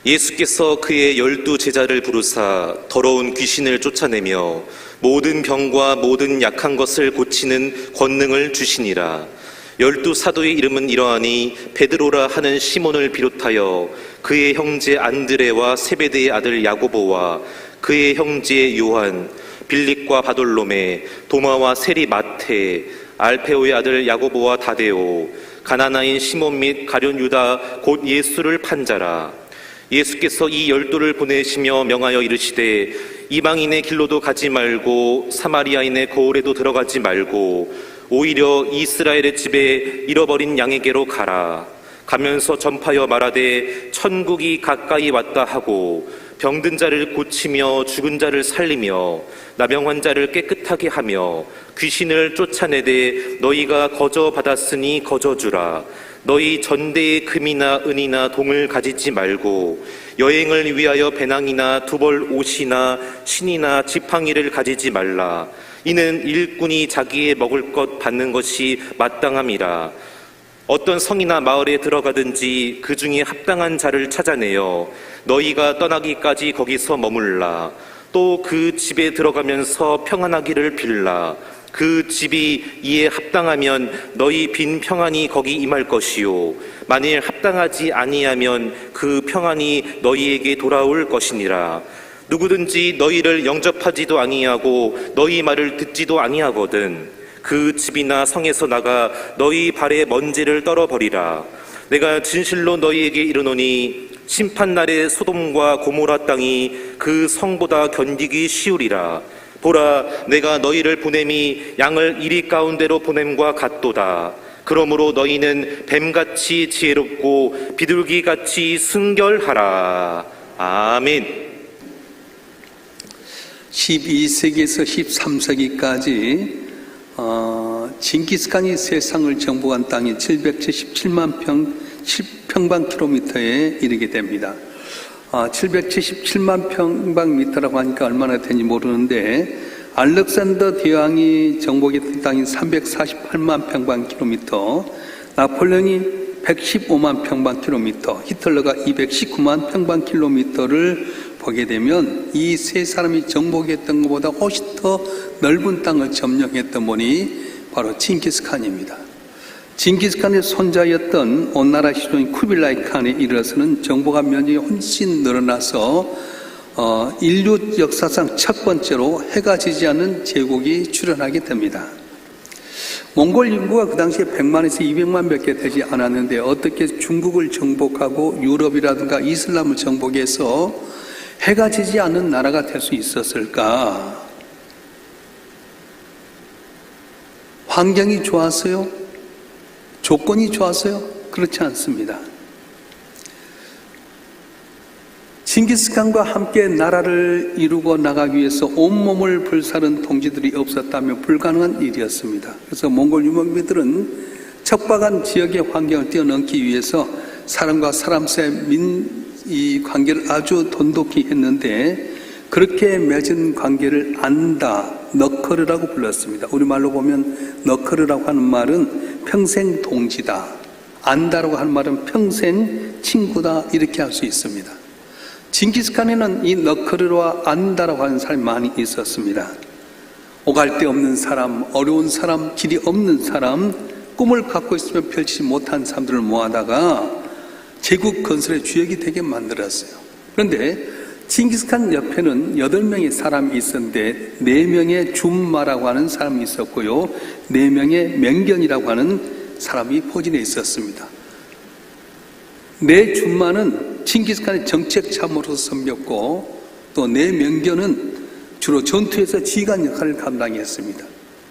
예수께서 그의 12 제자를 부르사 더러운 귀신을 쫓아내며 모든 병과 모든 약한 것을 고치는 권능을 주시니라. 12 사도의 이름은 이러하니 베드로라 하는 시몬을 비롯하여 그의 형제 안드레와 세베대의 아들 야고보와 그의 형제 요한, 빌립과 바돌로메, 도마와 세리 마테, 알페오의 아들 야고보와 다데오, 가나나인 시몬 및 가룟 유다 곧 예수를 판 자라. 예수께서 이 12를 보내시며 명하여 이르시되 이방인의 길로도 가지 말고 사마리아인의 거울에도 들어가지 말고 오히려 이스라엘의 집에 잃어버린 양에게로 가라. 가면서 전파하여 말하되 천국이 가까이 왔다 하고 병든 자를 고치며 죽은 자를 살리며 나병 자를 깨끗하게 하며 귀신을 쫓아내되 너희가 거저 받았으니 거저 주라. 너희 전대의 금이나 은이나 동을 가지지 말고 여행을 위하여 배낭이나 두벌 옷이나 신이나 지팡이를 가지지 말라. 이는 일꾼이 자기의 먹을 것 받는 것이 마땅함이라. 어떤 성이나 마을에 들어가든지 그 중에 합당한 자를 찾아내어 너희가 떠나기까지 거기서 머물라. 또 그 집에 들어가면서 평안하기를 빌라. 그 집이 이에 합당하면 너희 빈 평안이 거기 임할 것이요 만일 합당하지 아니하면 그 평안이 너희에게 돌아올 것이니라. 누구든지 너희를 영접하지도 아니하고 너희 말을 듣지도 아니하거든 그 집이나 성에서 나가 너희 발에 먼지를 떨어버리라. 내가 진실로 너희에게 이르노니 심판날에 소돔과 고모라 땅이 그 성보다 견디기 쉬우리라. 보라, 내가 너희를 보냄이 양을 이리 가운데로 보냄과 같도다. 그러므로 너희는 뱀같이 지혜롭고 비둘기같이 순결하라. 아멘. 12세기에서 13세기까지 징기스칸이 세상을 정복한 땅이 777만 평방킬로미터에 이르게 됩니다. 777만 평방미터라고 하니까 얼마나 되는지 모르는데 알렉산더 대왕이 정복했던 땅이 348만 평방킬로미터, 나폴레옹이 115만 평방킬로미터, 히틀러가 219만 평방킬로미터를 보게 되면 이 세 사람이 정복했던 것보다 훨씬 더 넓은 땅을 점령했던 분이 바로 징기스칸입니다. 징기스칸의 손자였던 온나라 시종인 쿠빌라이 칸에 이르러서는 정복한 면적이 훨씬 늘어나서 인류 역사상 첫 번째로 해가 지지 않는 제국이 출현하게 됩니다. 몽골 인구가 그 당시에 100만에서 200만 밖에 되지 않았는데 어떻게 중국을 정복하고 유럽이라든가 이슬람을 정복해서 해가 지지 않는 나라가 될 수 있었을까? 환경이 좋았어요? 조건이 좋았어요? 그렇지 않습니다. 징기스칸과 함께 나라를 이루고 나가기 위해서 온몸을 불사른 동지들이 없었다면 불가능한 일이었습니다. 그래서 몽골 유목민들은 척박한 지역의 환경을 뛰어넘기 위해서 사람과 사람 사이의 이 관계를 아주 돈독히 했는데 그렇게 맺은 관계를 안다, 너커르라고 불렀습니다. 우리말로 보면 너커르라고 하는 말은 평생 동지다, 안다라고 하는 말은 평생 친구다, 이렇게 할 수 있습니다. 징기스칸에는 이 너커르와 안다라고 하는 사람이 많이 있었습니다. 오갈 데 없는 사람, 어려운 사람, 길이 없는 사람, 꿈을 갖고 있으면 펼치지 못한 사람들을 모아다가 제국 건설의 주역이 되게 만들었어요. 그런데 징기스칸 옆에는 8명의 사람이 있었는데 4명의 줌마라고 하는 사람이 있었고요, 4명의 맹견이라고 하는 사람이 포진해 있었습니다. 줌마는 징기스칸의 정책 참모로서 섬겼고 또 맹견은 주로 전투에서 지휘관 역할을 감당했습니다.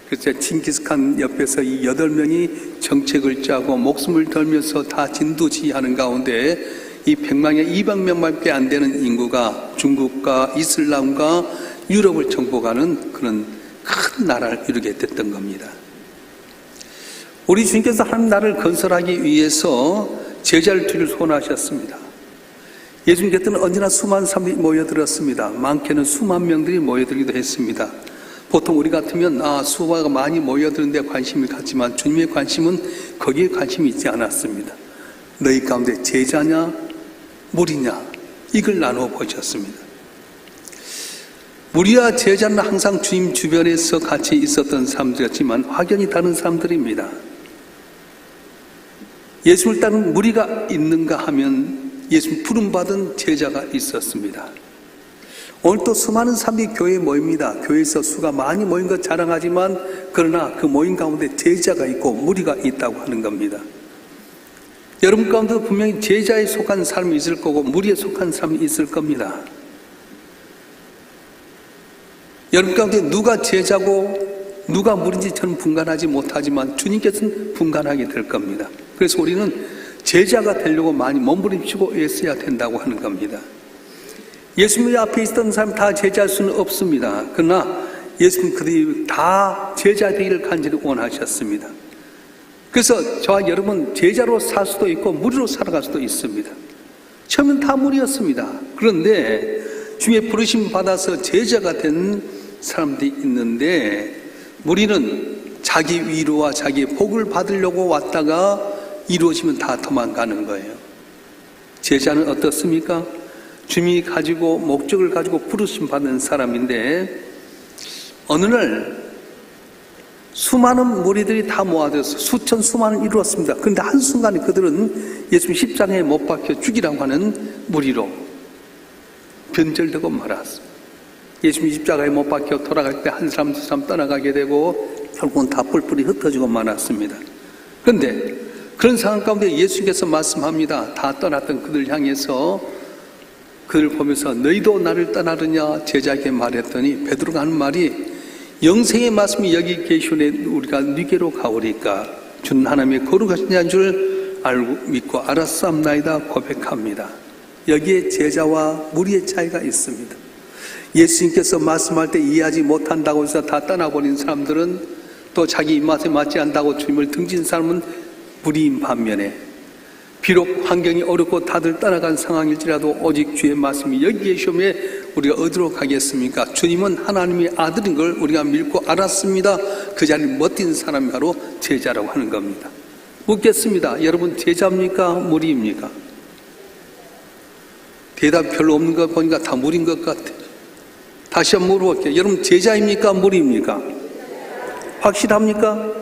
그래서 징기스칸 옆에서 이 8명이 정책을 짜고 목숨을 걸면서 다 진두지휘하는 가운데 이 100만에 200명밖에 안 되는 인구가 중국과 이슬람과 유럽을 정복하는 그런 큰 나라를 이루게 됐던 겁니다. 우리 주님께서 한 나라를 건설하기 위해서 제자를 두기를 소원하셨습니다. 예수님께서는 언제나 수많은 사람들이 모여들었습니다. 많게는 수만 명들이 모여들기도 했습니다. 보통 우리 같으면 수화가 많이 모여드는 데 관심을 갖지만 주님의 관심은 거기에 관심이 있지 않았습니다. 너희 가운데 제자냐 무리냐, 이걸 나누어 보셨습니다. 무리와 제자는 항상 주님 주변에서 같이 있었던 사람들이었지만 확연히 다른 사람들입니다. 예수를 따르는 무리가 있는가 하면 예수님 부름받은 제자가 있었습니다. 오늘 또 수많은 사람들이 교회에 모입니다. 교회에서 수가 많이 모인 것 자랑하지만 그러나 그 모임 가운데 제자가 있고 무리가 있다고 하는 겁니다. 여러분 가운데도 분명히 제자에 속한 사람이 있을 거고 무리에 속한 사람이 있을 겁니다. 여러분 가운데 누가 제자고 누가 무리인지 저는 분간하지 못하지만 주님께서는 분간하게 될 겁니다. 그래서 우리는 제자가 되려고 많이 몸부림치고 애써야 된다고 하는 겁니다. 예수님 앞에 있던 사람 다 제자일 수는 없습니다. 그러나 예수님 그들이 다 제자 되기를 간절히 원하셨습니다. 그래서 저와 여러분 제자로 살 수도 있고 무리로 살아갈 수도 있습니다. 처음엔 다 무리였습니다. 그런데 주의 부르심 받아서 제자가 된 사람들이 있는데 무리는 자기 위로와 자기 복을 받으려고 왔다가 이루어지면 다 도망가는 거예요. 제자는 어떻습니까? 주님이 가지고 목적을 가지고 부르심 받는 사람인데 어느 날 수많은 무리들이 다 모아져서 수천 수만을 이루었습니다. 그런데 한순간에 그들은 예수님 십자가에 못 박혀 죽이라고 하는 무리로 변절되고 말았습니다. 예수님 십자가에 못 박혀 돌아갈 때 한 사람 두 사람 떠나가게 되고 결국은 다 뿔뿔이 흩어지고 말았습니다. 그런데 그런 상황 가운데 예수님께서 말씀합니다. 다 떠났던 그들 향해서 그들 보면서 너희도 나를 떠나느냐 제자에게 말했더니 베드로가 하는 말이 영생의 말씀이 여기 계시오니 우리가 네게로 가오리까 주는 하나님의 거룩하신 자인 줄 알고 믿고 알았사옵나이다 고백합니다. 여기에 제자와 무리의 차이가 있습니다. 예수님께서 말씀할 때 이해하지 못한다고 해서 다 떠나버린 사람들은 또 자기 입맛에 맞지 않다고 주님을 등진 사람은 무리인 반면에 비록 환경이 어렵고 다들 떠나간 상황일지라도 오직 주의 말씀이 여기 계시오매 우리가 어디로 가겠습니까? 주님은 하나님의 아들인 걸 우리가 믿고 알았습니다. 그 자리를 멋진 사람이 바로 제자라고 하는 겁니다. 묻겠습니다. 여러분 제자입니까? 무리입니까? 대답 별로 없는 거 보니까 다 무리인 것 같아요. 다시 한번 물어볼게요. 여러분 제자입니까? 무리입니까? 확실합니까?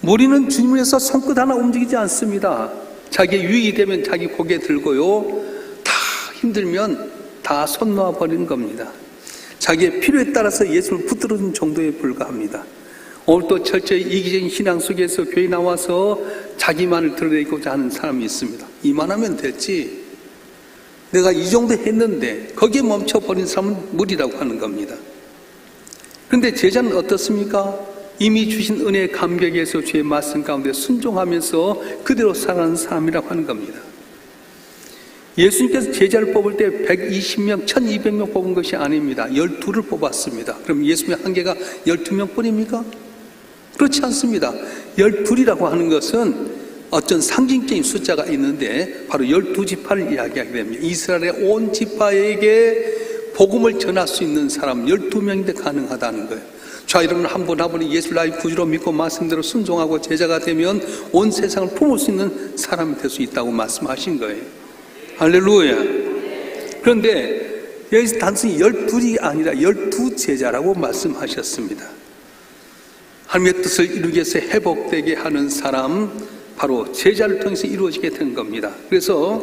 무리는 주님을 위해서 손끝 하나 움직이지 않습니다. 자기 유익이 되면 자기 고개 들고요. 다 힘들면 다 손 놓아버리는 겁니다. 자기의 필요에 따라서 예수를 붙들는 정도에 불과합니다. 오늘 또 철저히 이기적인 신앙 속에서 교회 나와서 자기만을 드러내고자 하는 사람이 있습니다. 이만하면 됐지. 내가 이 정도 했는데 거기에 멈춰버린 사람은 무리라고 하는 겁니다. 그런데 제자는 어떻습니까? 이미 주신 은혜의 감격에서 주의 말씀 가운데 순종하면서 그대로 살아가는 사람이라고 하는 겁니다. 예수님께서 제자를 뽑을 때 120명, 1200명 뽑은 것이 아닙니다. 12를 뽑았습니다. 그럼 예수님의 한계가 12명 뿐입니까? 그렇지 않습니다. 12이라고 하는 것은 어떤 상징적인 숫자가 있는데 바로 12지파를 이야기하게 됩니다. 이스라엘의 온 지파에게 복음을 전할 수 있는 사람 12명인데 가능하다는 거예요. 자, 여러분 한 분 한 분이 예수를 나의 구주로 믿고 말씀대로 순종하고 제자가 되면 온 세상을 품을 수 있는 사람이 될 수 있다고 말씀하신 거예요. 할렐루야. 그런데 여기서 단순히 12이 아니라 12제자라고 말씀하셨습니다. 하나님의 뜻을 이루기 위해서 회복되게 하는 사람 바로 제자를 통해서 이루어지게 된 겁니다. 그래서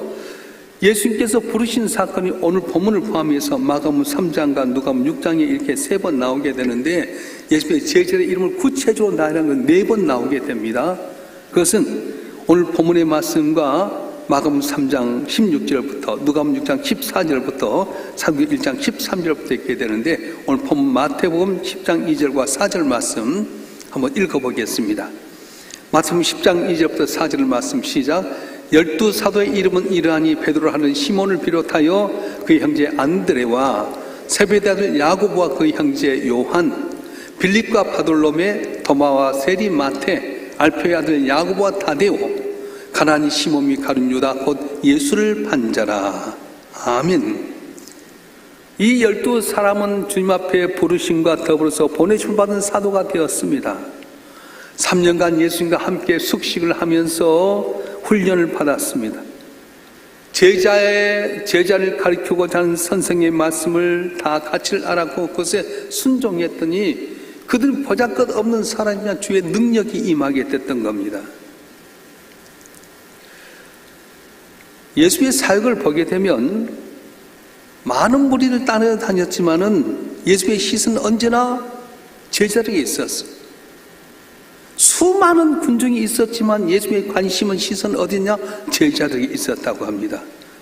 예수님께서 부르신 사건이 오늘 본문을 포함해서 마가복음 3장과 누가복음 6장에 이렇게 3번 나오게 되는데 예수님의 제자의 이름을 구체적으로 나열한 건 4번 나오게 됩니다. 그것은 오늘 본문의 말씀과 마가복음 3장 16절부터 누가복음 6장 14절부터 사도행전 1장 13절부터 있게 되는데 오늘 본문 마태복음 10장 2절과 4절 말씀 한번 읽어보겠습니다. 마태복음 10장 2절부터 4절 말씀 시작. 12사도의 이름은 이러하니 베드로라 하는 시몬을 비롯하여 그의 형제 안드레와 세베대 아들 야고보와 그의 형제 요한, 빌립과 바돌로메, 도마와 세리 마테, 알페의 아들 야고보와 타데오, 가나니 시몬 및 가룟 유다 곧 예수를 판자라. 아멘. 이 12사람은 주님 앞에 부르심과 더불어서 보내심 받은 사도가 되었습니다. 3년간 예수님과 함께 숙식을 하면서 훈련을 받았습니다. 제자를 가르치고자 하는 선생의 말씀을 다 가치를 알았고 그것에 순종했더니 그들은 보잘것없는 사람이나 주의 능력이 임하게 됐던 겁니다. 예수의 사역을 보게 되면 많은 무리를 따라다녔지만은 예수의 시선은 언제나 제자에게 있었어요. 수많은 군중이 있었지만 예수의 관심은 시선 어디냐? 제자들에게 있었다고 합니다.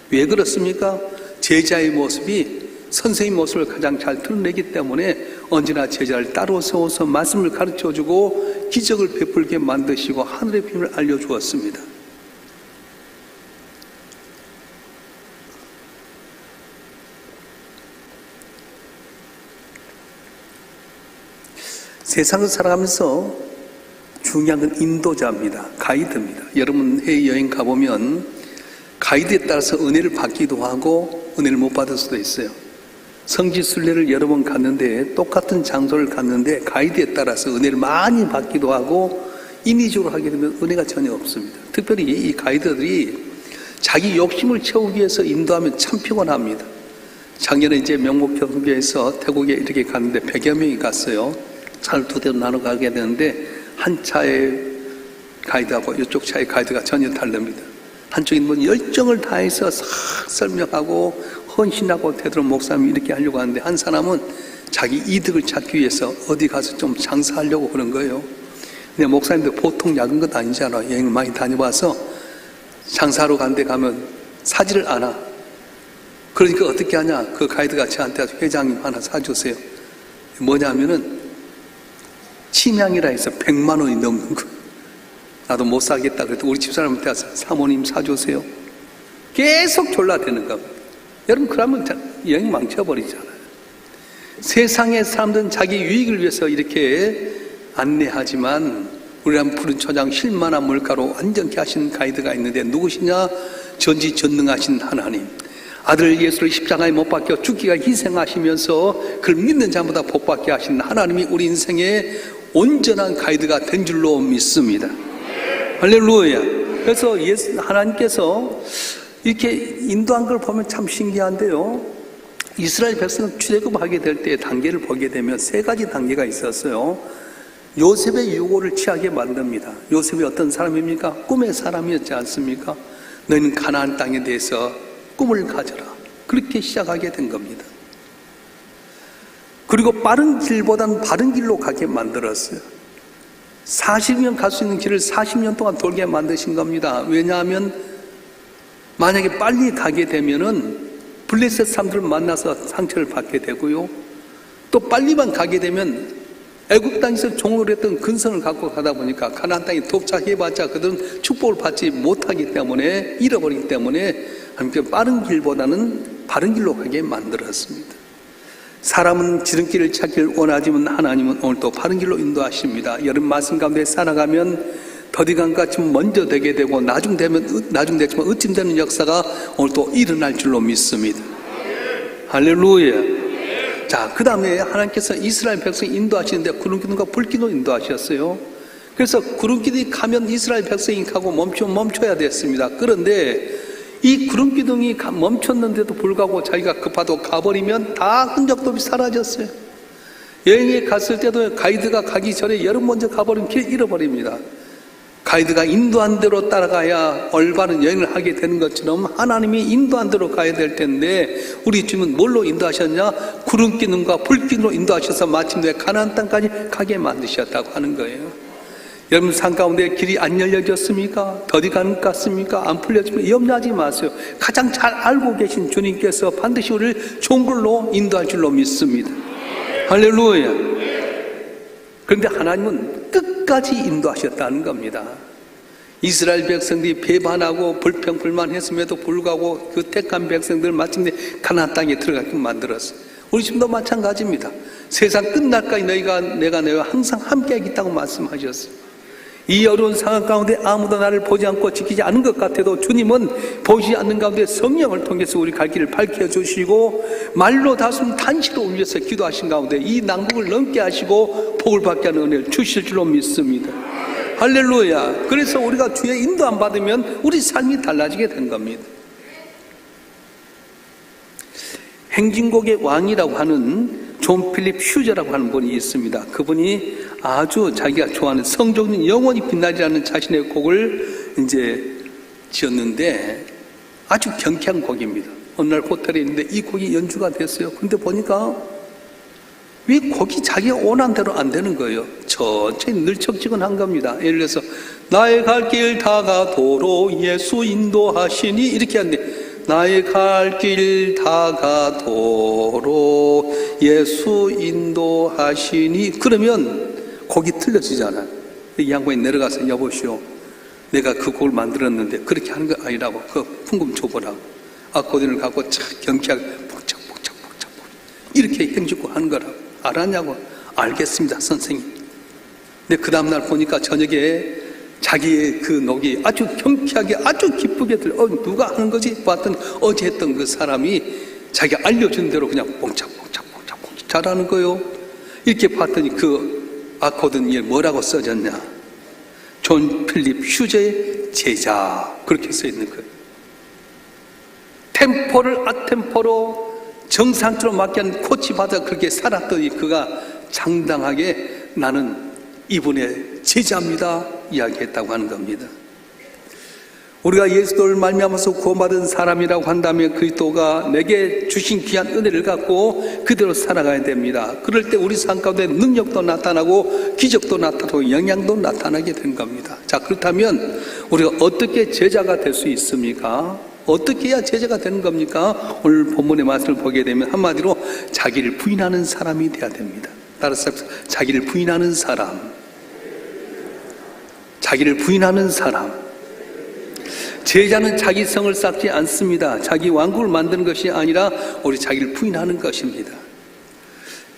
왜 그렇습니까? 제자의 모습이 선생의 모습을 가장 잘 드러내기 때문에 언제나 제자를 따로 세워서 말씀을 가르쳐주고 기적을 베풀게 만드시고 하늘의 비밀을 알려주었습니다. 세상을 살아가면서 중요한 건 인도자입니다. 가이드입니다. 여러분 해외여행 가보면 가이드에 따라서 은혜를 받기도 하고 은혜를 못 받을 수도 있어요. 성지순례를 여러 번 갔는데 똑같은 장소를 갔는데 가이드에 따라서 은혜를 많이 받기도 하고 인위적으로 하게 되면 은혜가 전혀 없습니다. 특별히 이 가이드들이 자기 욕심을 채우기 위해서 인도하면 참 피곤합니다. 작년에 이제 명목경교에서 태국에 이렇게 갔는데 100여 명이 갔어요. 차를 두 대로 나눠 가게 되는데 한 차의 가이드하고 이쪽 차의 가이드가 전혀 다릅니다. 한쪽인 분 열정을 다해서 싹 설명하고 헌신하고 되도록 목사님이 이렇게 하려고 하는데 한 사람은 자기 이득을 찾기 위해서 어디 가서 좀 장사하려고 그런 거예요. 근데 목사님도 보통 작은 것 아니잖아. 여행을 많이 다녀봐서 장사하러 간 데 가면 사지를 않아. 그러니까 어떻게 하냐? 그 가이드가 저한테 회장님 하나 사주세요. 뭐냐면은 침향이라 해서 100만 원이 넘는 거예요. 나도 못 사겠다. 그래도 우리 집사람한테 와서 사모님 사주세요. 계속 졸라대는 겁니다. 여러분 그러면 여행 망쳐버리잖아요. 세상의 사람들은 자기 유익을 위해서 이렇게 안내하지만 우리는 푸른 초장 쉴만한 물가로 완전케 하신 가이드가 있는데 누구시냐? 전지전능하신 하나님. 아들 예수를 십자가에 못 박혀 죽기가 희생하시면서 그를 믿는 자보다 복받게 하신 하나님이 우리 인생의 온전한 가이드가 된 줄로 믿습니다. 할렐루야. 그래서 하나님께서 이렇게 인도한 걸 보면 참 신기한데요. 이스라엘 백성은 출애굽하게 될 때 단계를 보게 되면 세 가지 단계가 있었어요. 요셉의 유고를 취하게 만듭니다. 요셉이 어떤 사람입니까? 꿈의 사람이었지 않습니까? 너희는 가나안 땅에 대해서 꿈을 가져라. 그렇게 시작하게 된 겁니다. 그리고 빠른 길보다는 바른 길로 가게 만들었어요. 40년 갈 수 있는 길을 40년 동안 돌게 만드신 겁니다. 왜냐하면 만약에 빨리 가게 되면은 블레셋 사람들을 만나서 상처를 받게 되고요. 또 빨리만 가게 되면 애굽 땅에서 종을 했던 근성을 갖고 가다 보니까 가나안 땅에 도착해봤자 그들은 축복을 받지 못하기 때문에 잃어버리기 때문에 하나님께 빠른 길보다는 바른 길로 가게 만들었습니다. 사람은 지름길을 찾기를 원하지만 하나님은 오늘 또 바른 길로 인도하십니다. 여름 말씀 가운데 살아가면 더디강같이 먼저 되게 되고 나중 되지만 어찌 되는 역사가 오늘 또 일어날 줄로 믿습니다. 할렐루야. 자, 그 다음에 하나님께서 이스라엘 백성 인도하시는데 구름기둥과 불기둥 인도하셨어요. 그래서 구름기둥이 가면 이스라엘 백성이 가고 멈춰야 됐습니다. 그런데 이 구름기둥이 멈췄는데도 불구하고 자기가 급하다고 가버리면 다 흔적도 없이 사라졌어요. 여행에 갔을 때도 가이드가 가기 전에 여름 먼저 가버리면 길 잃어버립니다. 가이드가 인도한 대로 따라가야 올바른 여행을 하게 되는 것처럼 하나님이 인도한 대로 가야 될 텐데 우리 주님은 뭘로 인도하셨냐? 구름기둥과 불기둥으로 인도하셔서 마침내 가나안 땅까지 가게 만드셨다고 하는 거예요. 여러분 산 가운데 길이 안 열려졌습니까? 더디 가는 것 같습니까? 안 풀려지면 염려하지 마세요. 가장 잘 알고 계신 주님께서 반드시 우리를 좋은 걸로 인도할 줄로 믿습니다. 할렐루야. 그런데 하나님은 끝까지 인도하셨다는 겁니다. 이스라엘 백성들이 배반하고 불평불만했음에도 불구하고 그 택한 백성들을 마침내 가나안 땅에 들어가게 만들었어요. 우리 지금도 마찬가지입니다. 세상 끝날까지 내가 너희와 항상 함께하겠다고 말씀하셨어요. 이 어려운 상황 가운데 아무도 나를 보지 않고 지키지 않은 것 같아도 주님은 보이지 않는 가운데 성령을 통해서 우리 갈 길을 밝혀주시고 말로 다스린 탄식으로 울려서 기도하신 가운데 이 난국을 넘게 하시고 복을 받게 하는 은혜를 주실 줄로 믿습니다. 할렐루야. 그래서 우리가 주의 인도 안 받으면 우리 삶이 달라지게 된 겁니다. 행진곡의 왕이라고 하는 존 필립 휴저라고 하는 분이 있습니다. 그분이 아주 자기가 좋아하는 성종은 영원히 빛나지 않는 자신의 곡을 이제 지었는데 아주 경쾌한 곡입니다. 어느 날 호텔에 있는데 이 곡이 연주가 됐어요. 근데 보니까 왜 곡이 자기가 원하는 대로 안 되는 거예요. 천천히 늘척지근한 겁니다. 예를 들어서 나의 갈 길 다가도록 예수 인도하시니 이렇게 하는데 나의 갈 길 다가도록 예수 인도하시니 그러면 곡이 틀려지잖아요. 이 양반이 내려가서 여보시오 내가 그 곡을 만들었는데 그렇게 하는 거 아니라고 그 풍금 줘보라고 아코디언을 갖고 착 경쾌하게 복착 이렇게 행주고 하는 거라고 알았냐고 알겠습니다 선생님. 근데 그 다음날 보니까 저녁에 자기의 그 녹이 아주 경쾌하게 아주 기쁘게 누가 하는 거지? 봤더니 어제 했던 그 사람이 자기가 알려준 대로 그냥 봉착 잘하는 거요. 이렇게 봤더니 그 아코디언에 뭐라고 써졌냐? 존 필립 휴저의 제자 그렇게 써 있는 거예요. 템포를 아템포로 정상적으로 맞게 하는 코치 받아 그렇게 살았더니 그가 장당하게 나는 이분의 제자입니다 이야기했다고 하는 겁니다. 우리가 예수를 말미암아서 구원받은 사람이라고 한다면 그리스도가 내게 주신 귀한 은혜를 갖고 그대로 살아가야 됩니다. 그럴 때 우리 삶 가운데 능력도 나타나고 기적도 나타나고 영향도 나타나게 된 겁니다. 자, 그렇다면 우리가 어떻게 제자가 될 수 있습니까? 어떻게 해야 제자가 되는 겁니까? 오늘 본문의 말씀을 보게 되면 한마디로 자기를 부인하는 사람이 돼야 됩니다. 따라서 자기를 부인하는 사람, 자기를 부인하는 사람. 제자는 자기 성을 쌓지 않습니다. 자기 왕국을 만드는 것이 아니라 우리 자기를 부인하는 것입니다.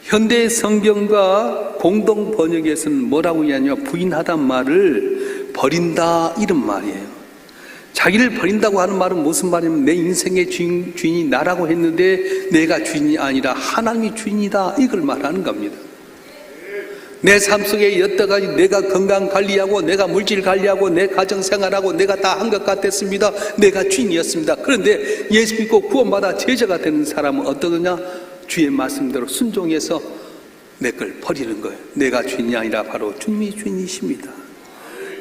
현대 성경과 공동 번역에서는 뭐라고 하냐면 부인하단 말을 버린다 이런 말이에요. 자기를 버린다고 하는 말은 무슨 말이냐면 내 인생의 주인이 나라고 했는데 내가 주인이 아니라 하나님이 주인이다 이걸 말하는 겁니다. 내 삶 속에 여태까지 내가 건강 관리하고 내가 물질 관리하고 내 가정 생활하고 내가 다 한 것 같았습니다. 내가 주인이었습니다. 그런데 예수 믿고 구원받아 제자가 되는 사람은 어떠느냐? 주의 말씀대로 순종해서 내 걸 버리는 거예요. 내가 주인이 아니라 바로 주님이 주인이십니다.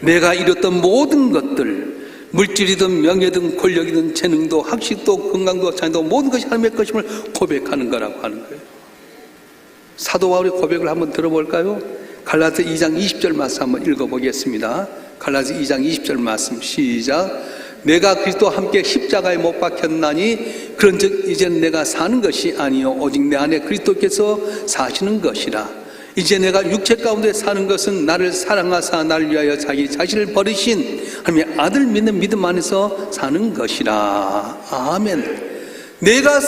내가 이뤘던 모든 것들 물질이든 명예든 권력이든 재능도 학식도 건강도 자녀도 모든 것이 하나님의 것임을 고백하는 거라고 하는 거예요. 사도 바울의 고백을 한번 들어볼까요? 갈라디아 2장 20절 말씀 한번 읽어보겠습니다. 갈라디아 2장 20절 말씀 시작. 내가 그리스도와 함께 십자가에 못 박혔나니 그런즉 이제는 내가 사는 것이 아니요 오직 내 안에 그리스도께서 사시는 것이라. 이제 내가 육체 가운데 사는 것은 나를 사랑하사 나를 위하여 자기 자신을 버리신 하나님의 아들 믿는 믿음 안에서 사는 것이라. 아멘. 내가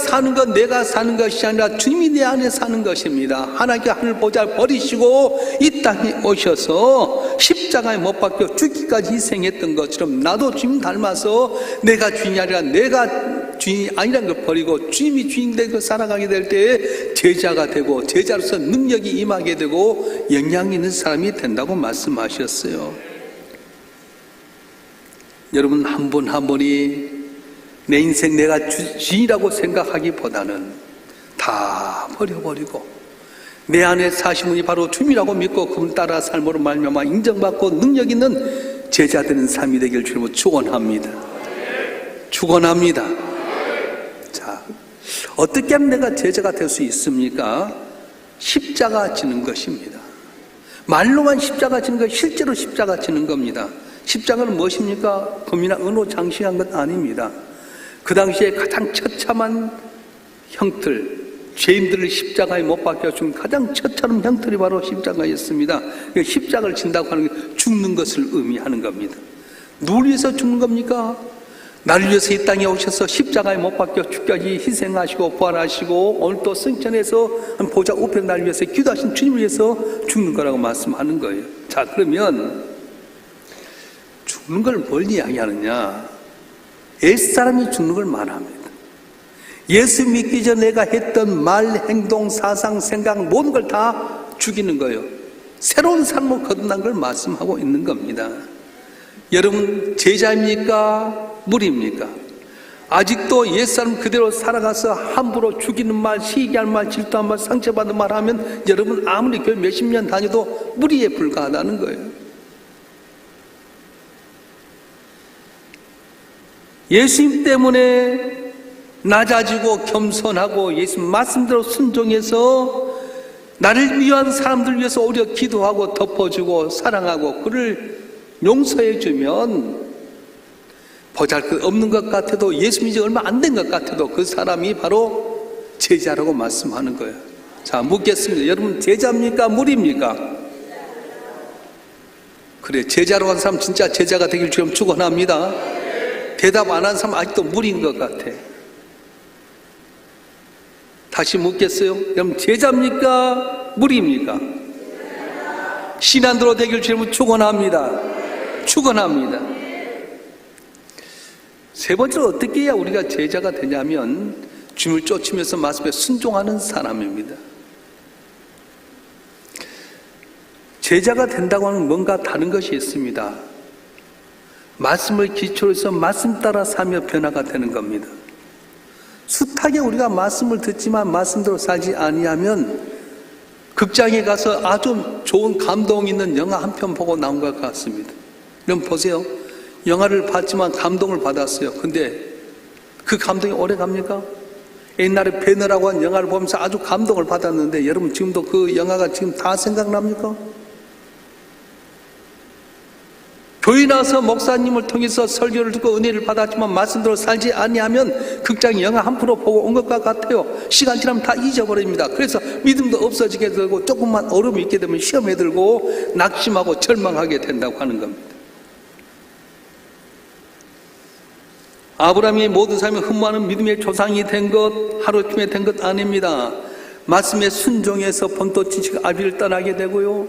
사는 것이 아니라 주님이 내 안에 사는 것입니다. 하나님께 하늘 보좌 버리시고 이 땅에 오셔서 십자가에 못 박혀 죽기까지 희생했던 것처럼 나도 주님 닮아서 내가 주인이 아니라 내가 주인이 아니라는 걸 버리고 주님이 주인 되고 살아가게 될 때에 제자가 되고 제자로서 능력이 임하게 되고 영향이 있는 사람이 된다고 말씀하셨어요. 여러분 한 분 한 분이 내 인생 내가 주인이라고 생각하기보다는 다 버려버리고 내 안에 사신 분이 바로 주님이라고 믿고 그분 따라 삶으로 말미암아 인정받고 능력 있는 제자 되는 삶이 되길 주님으로 축원합니다. 축원합니다. 자, 어떻게 하면 내가 제자가 될 수 있습니까? 십자가 지는 것입니다. 말로만 십자가 지는 것, 실제로 십자가 지는 겁니다. 십자가는 무엇입니까? 금이나 은으로 장식한 것 아닙니다. 그 당시에 가장 처참한 형틀, 죄인들을 십자가에 못 박혀 죽은 가장 처참한 형틀이 바로 십자가였습니다. 십자가를 진다고 하는 게 죽는 것을 의미하는 겁니다. 누굴 위해서 죽는 겁니까? 나를 위해서 이 땅에 오셔서 십자가에 못 박혀 죽기까지 희생하시고 부활하시고 오늘 또 승천해서 보좌 우편에 나를 위해서 기도하신 주님을 위해서 죽는 거라고 말씀하는 거예요. 자, 그러면 죽는 걸 뭘 이야기하느냐? 옛사람이 죽는 걸 말합니다. 예수 믿기 전에 내가 했던 말, 행동, 사상, 생각 모든 걸 다 죽이는 거예요. 새로운 삶을 거듭난 걸 말씀하고 있는 겁니다. 여러분 제자입니까? 무리입니까? 아직도 옛사람 그대로 살아가서 함부로 죽이는 말, 시기할 말, 질투한 말, 상처받는 말 하면 여러분 아무리 교회 몇십 년 다녀도 무리에 불과하다는 거예요. 예수님 때문에 낮아지고 겸손하고 예수님 말씀대로 순종해서 나를 위한 사람들 위해서 오히려 기도하고 덮어주고 사랑하고 그를 용서해주면 보잘것 없는 것 같아도 예수 믿은 지 얼마 안 된 것 같아도 그 사람이 바로 제자라고 말씀하는 거예요. 자, 묻겠습니다. 여러분 제자입니까? 무리입니까? 그래, 제자로 한 사람 진짜 제자가 되길 주님 축원합니다. 대답 안 한 사람 아직도 무리인 것 같아. 다시 묻겠어요. 여러분 제자입니까? 무리입니까? 신안도로 되길 주님 축원합니다. 축원합니다. 세 번째로 어떻게 해야 우리가 제자가 되냐면 주님을 쫓으면서 말씀에 순종하는 사람입니다. 제자가 된다고 하는 뭔가 다른 것이 있습니다. 말씀을 기초로 해서 말씀 따라 살며 변화가 되는 겁니다. 숱하게 우리가 말씀을 듣지만 말씀대로 살지 아니하면 극장에 가서 아주 좋은 감동 있는 영화 한 편 보고 나온 것 같습니다. 여러분 보세요. 영화를 봤지만 감동을 받았어요. 근데 그 감동이 오래 갑니까? 옛날에 배너라고 한 영화를 보면서 아주 감동을 받았는데 여러분 지금도 그 영화가 지금 다 생각납니까? 교회 나서 목사님을 통해서 설교를 듣고 은혜를 받았지만 말씀대로 살지 아니하면 극장 영화 한 프로 보고 온 것과 같아요. 시간 지나면 다 잊어버립니다. 그래서 믿음도 없어지게 되고 조금만 얼음이 있게 되면 시험에 들고 낙심하고 절망하게 된다고 하는 겁니다. 아브라함이 모든 삶에 흠모하는 믿음의 조상이 된 것 하루쯤에 된 것 아닙니다. 말씀에 순종해서 본토 지식 아비를 떠나게 되고요.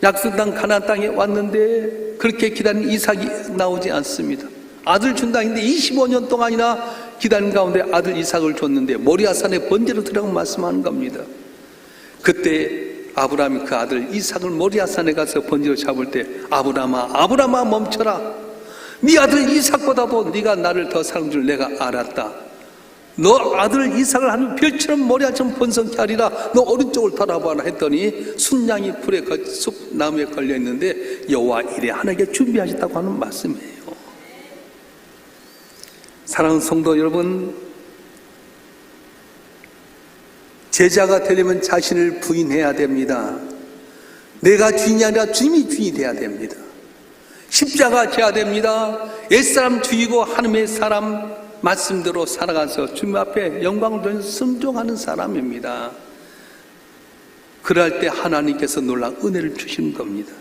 약속 땅 가나안 땅에 왔는데 그렇게 기다린 이삭이 나오지 않습니다. 아들 준다 했는데 25년 동안이나 기다린 가운데 아들 이삭을 줬는데 모리아산에 번제로 드리라고 말씀하는 겁니다. 그때 아브라함이 그 아들 이삭을 모리아산에 가서 번제로 잡을 때 아브라함아 멈춰라. 네 아들 이삭보다도 네가 나를 더 사랑하는 줄 내가 알았다. 너 아들 이삭을 하는 별처럼 모리아처럼 번성케 하리라. 너 오른쪽을 돌아봐라 했더니 순양이 풀에 숲나무에 걸려 있는데 여호와 이래 하나님께 준비하셨다고 하는 말씀이에요. 사랑하는 성도 여러분, 제자가 되려면 자신을 부인해야 됩니다. 내가 주인이 아니라 주님이 주인이 돼야 됩니다. 십자가 져야 됩니다. 옛사람 죽이고 하나님의 사람 말씀대로 살아가서 주님 앞에 영광을 돌려 순종하는 사람입니다. 그럴 때 하나님께서 놀라운 은혜를 주시는 겁니다.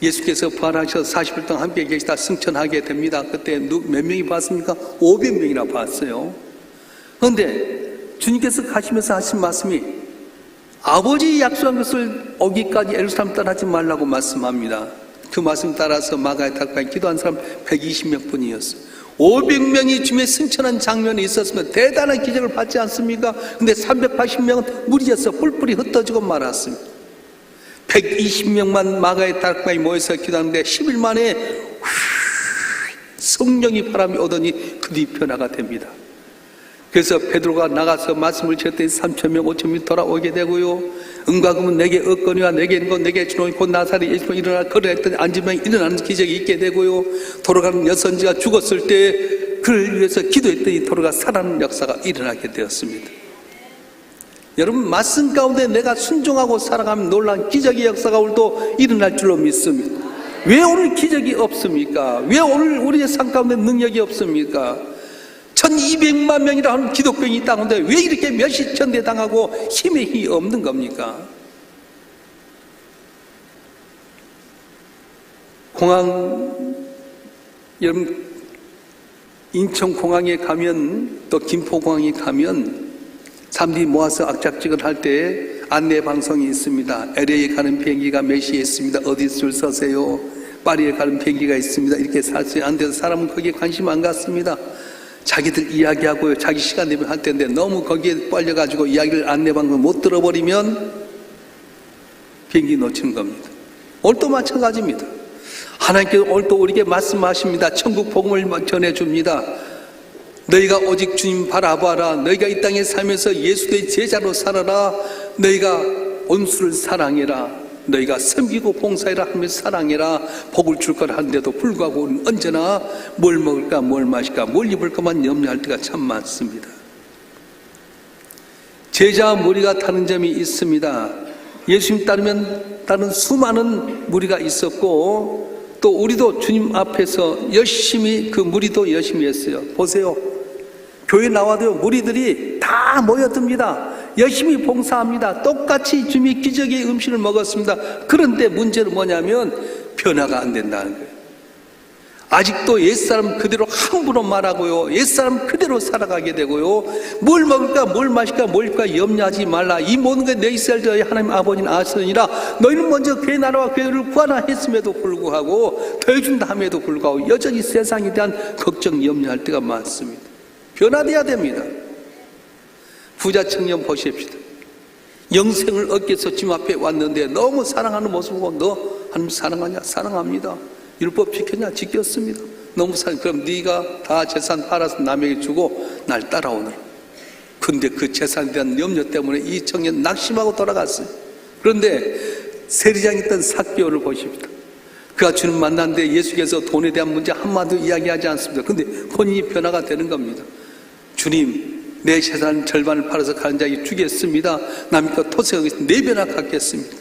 예수께서 부활하셔서 40일 동안 함께 계시다 승천하게 됩니다. 그때 몇 명이 봤습니까? 500명이나 봤어요. 그런데 주님께서 가시면서 하신 말씀이 아버지 약속한 것을 오기까지 예루살렘 떠나지 말라고 말씀합니다. 그 말씀 따라서 마가의 닭방에 기도한 사람 120명 뿐이었어요. 500명이 주님의 승천한 장면이 있었으면 대단한 기적을 받지 않습니까? 근데 380명은 무리져서 뿔뿔이 흩어지고 말았습니다. 120명만 마가의 닭방에 모여서 기도하는데 10일 만에 성령이 바람이 오더니 그 뒤 변화가 됩니다. 그래서 베드로가 나가서 말씀을 전했더니 3,000명 5,000명 돌아오게 되고요. 은과 금은 내게 얻거니와 내게 있는 것 내게 주노니 곧 나사렛 예수로 일어나 걸어했더니 앉은 명이 일어나는 기적이 있게 되고요. 돌아가는 여선지가 죽었을 때 그를 위해서 기도했더니 돌아가 살아나는 역사가 일어나게 되었습니다. 여러분 말씀 가운데 내가 순종하고 살아가면 놀라운 기적의 역사가 오늘도 일어날 줄로 믿습니다. 왜 오늘 기적이 없습니까? 왜 오늘 우리의 삶 가운데 능력이 없습니까? 1200만 명이라 하는 기독교인이 있다는데 왜 이렇게 몇십 천대 당하고 힘의 힘이 없는 겁니까? 공항, 여러분 인천공항에 가면 또 김포공항에 가면 사람들이 모아서 악작직을 할 때 안내 방송이 있습니다. LA에 가는 비행기가 몇 시에 있습니다. 어디 줄 서세요? 파리에 가는 비행기가 있습니다. 이렇게 살수 안 돼서 사람은 거기에 관심 안 갖습니다. 자기들 이야기하고요. 자기 시간 되면 할 텐데 너무 거기에 빨려가지고 이야기를 안내방송 못 들어버리면 비행기 놓치는 겁니다. 오늘도 마찬가지입니다. 하나님께서 오늘도 우리에게 말씀하십니다. 천국 복음을 전해줍니다. 너희가 오직 주님 바라봐라. 너희가 이 땅에 살면서 예수의 제자로 살아라. 너희가 온수를 사랑해라. 너희가 섬기고 봉사해라 하면서 사랑해라. 복을 줄 거라 하는데도 불구하고 우리는 언제나 뭘 먹을까 뭘 마실까 뭘 입을까만 염려할 때가 참 많습니다. 제자와 무리가 다른 점이 있습니다. 예수님 따르면 다른 수많은 무리가 있었고 또 우리도 주님 앞에서 열심히 그 무리도 열심히 했어요. 보세요. 교회 나와도 무리들이 다 모여듭니다. 열심히 봉사합니다. 똑같이 주님이 기적의 음식을 먹었습니다. 그런데 문제는 뭐냐면 변화가 안 된다는 거예요. 아직도 옛사람 그대로 함부로 말하고요. 옛사람 그대로 살아가게 되고요. 뭘 먹을까 뭘 마실까 뭘 입을까 염려하지 말라. 이 모든 게 내 이스라엘 하나님 아버지는 아시느니라. 너희는 먼저 그의 나라와 그의 구하라 했음에도 불구하고 더해준다 함에도 불구하고 여전히 세상에 대한 걱정 염려할 때가 많습니다. 변화돼야 됩니다. 부자 청년 보십시다. 영생을 얻기 위해서 주님 앞에 왔는데 너무 사랑하는 모습을 보고 너 하나님 사랑하냐? 사랑합니다. 율법 지켰냐? 지켰습니다. 너무 사랑. 그럼 네가 다 재산 팔아서 남에게 주고 날 따라오너라. 근데 그 재산에 대한 염려 때문에 이 청년 낙심하고 돌아갔어요. 그런데 세리장에 있던 삭개오를 보십시다. 그가 주님 만났는데 예수께서 돈에 대한 문제 한마디도 이야기하지 않습니다. 근데 본인이 변화가 되는 겁니다. 주님, 내 재산 절반을 팔아서 가는 자에게 주겠습니다. 남의 것 토색하겠습니다. 4배나 갚겠습니다.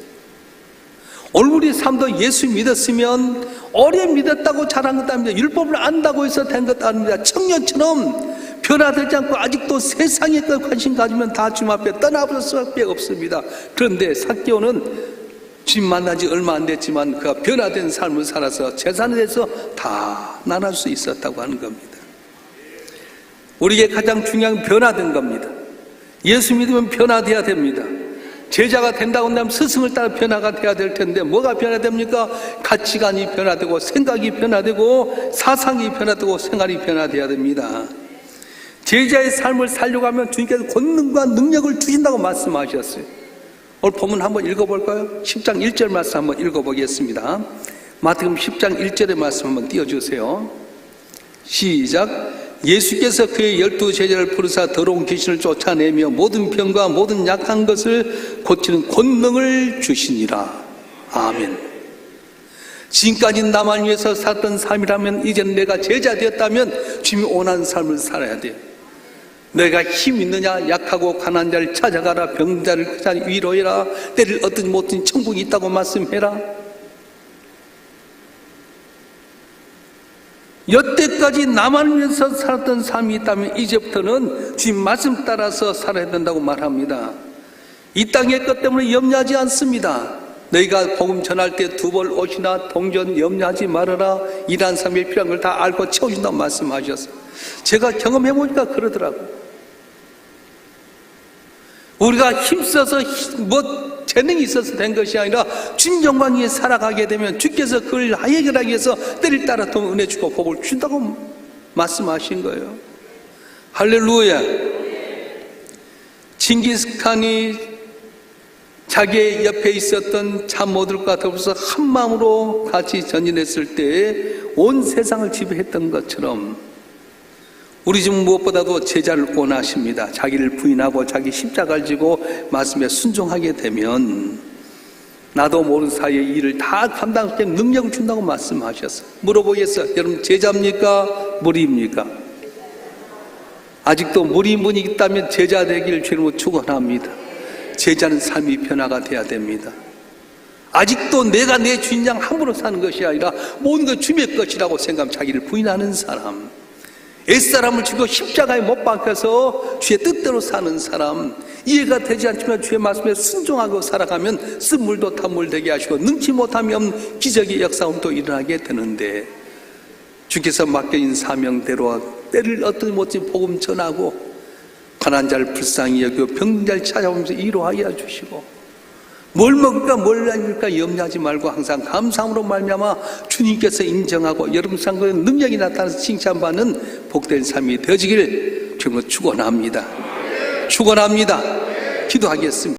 오늘 우리 삶도 예수 믿었으면 오래 믿었다고 잘한 것도 아닙니다. 율법을 안다고 해서 된 것도 아닙니다. 청년처럼 변화되지 않고 아직도 세상에 관심 가지면 다 주님 앞에 떠나버릴 수밖에 없습니다. 그런데 삭개오는 주님 만난 지 얼마 안 됐지만 그가 변화된 삶을 살아서 재산에 대해서 다 나눌 수 있었다고 하는 겁니다. 우리에게 가장 중요한 변화된 겁니다. 예수 믿으면 변화돼야 됩니다. 제자가 된다고 한다면 스승을 따라 변화가 돼야 될 텐데 뭐가 변화됩니까? 가치관이 변화되고 생각이 변화되고 사상이 변화되고 생활이 변화돼야 됩니다. 제자의 삶을 살려고 하면 주님께서 권능과 능력을 주신다고 말씀하셨어요. 오늘 본문 한번 읽어볼까요? 10장 1절 말씀 한번 읽어보겠습니다. 마태복음 10장 1절의 말씀 한번 띄워주세요. 시작. 예수께서 그의 12 제자를 부르사 더러운 귀신을 쫓아내며 모든 병과 모든 약한 것을 고치는 권능을 주시니라. 아멘. 지금까지 나만 위해서 살았던 삶이라면 이제는 내가 제자 되었다면 주님이 원하는 삶을 살아야 돼요. 내가 힘 있느냐? 약하고 가난한 자를 찾아가라. 병자를 위로해라. 때를 얻든지 못든지 천국이 있다고 말씀해라. 여태까지 나만 위해서 살았던 삶이 있다면 이제부터는 주님 말씀 따라서 살아야 된다고 말합니다. 이 땅의 것 때문에 염려하지 않습니다. 너희가 복음 전할 때 2벌 옷이나 동전 염려하지 말아라. 일하는 사람이 필요한 걸 다 알고 채워준다고 말씀하셨어요. 제가 경험해보니까 그러더라고요. 우리가 힘써서 재능이 있어서 된 것이 아니라 주님 영광 위에 살아가게 되면 주께서 그걸 해결하기 위해서 때를 따라 더 은혜 주고 복을 준다고 말씀하신 거예요. 할렐루야. 징기스칸이 자기의 옆에 있었던 참모들과 더불어서 한 마음으로 같이 전진했을 때 온 세상을 지배했던 것처럼 우리 중 무엇보다도 제자를 원하십니다. 자기를 부인하고 자기 십자가를 지고 말씀에 순종하게 되면 나도 모르는 사이에 일을 다 감당할 때 능력을 준다고 말씀하셨어요. 물어보겠어요. 여러분 제자입니까? 무리입니까? 아직도 무리인 분이 있다면 제자 되기를 주님으로 축원합니다. 제자는 삶이 변화가 돼야 됩니다. 아직도 내가 내 주인장 함부로 사는 것이 아니라 모든 것 주님의 것이라고 생각하면 자기를 부인하는 사람, 옛사람을 지고 십자가에 못 박혀서 주의 뜻대로 사는 사람, 이해가 되지 않지만 주의 말씀에 순종하고 살아가면 쓴물도 탄물 되게 하시고 능치 못하면 기적의 역사는 또 일어나게 되는데 주께서 맡겨진 사명대로 때를 얻든 못지 복음 전하고 가난한 자를 불쌍히 여기고 병든 자를 찾아오면서 위로하게 해주시고 뭘 먹을까 뭘 입을까 염려하지 말고 항상 감사함으로 말미암아 주님께서 인정하고 여러분 상고에 능력이 나타나서 칭찬받는 복된 삶이 되어지기를 주님으로 축원합니다. 축원합니다. 기도하겠습니다.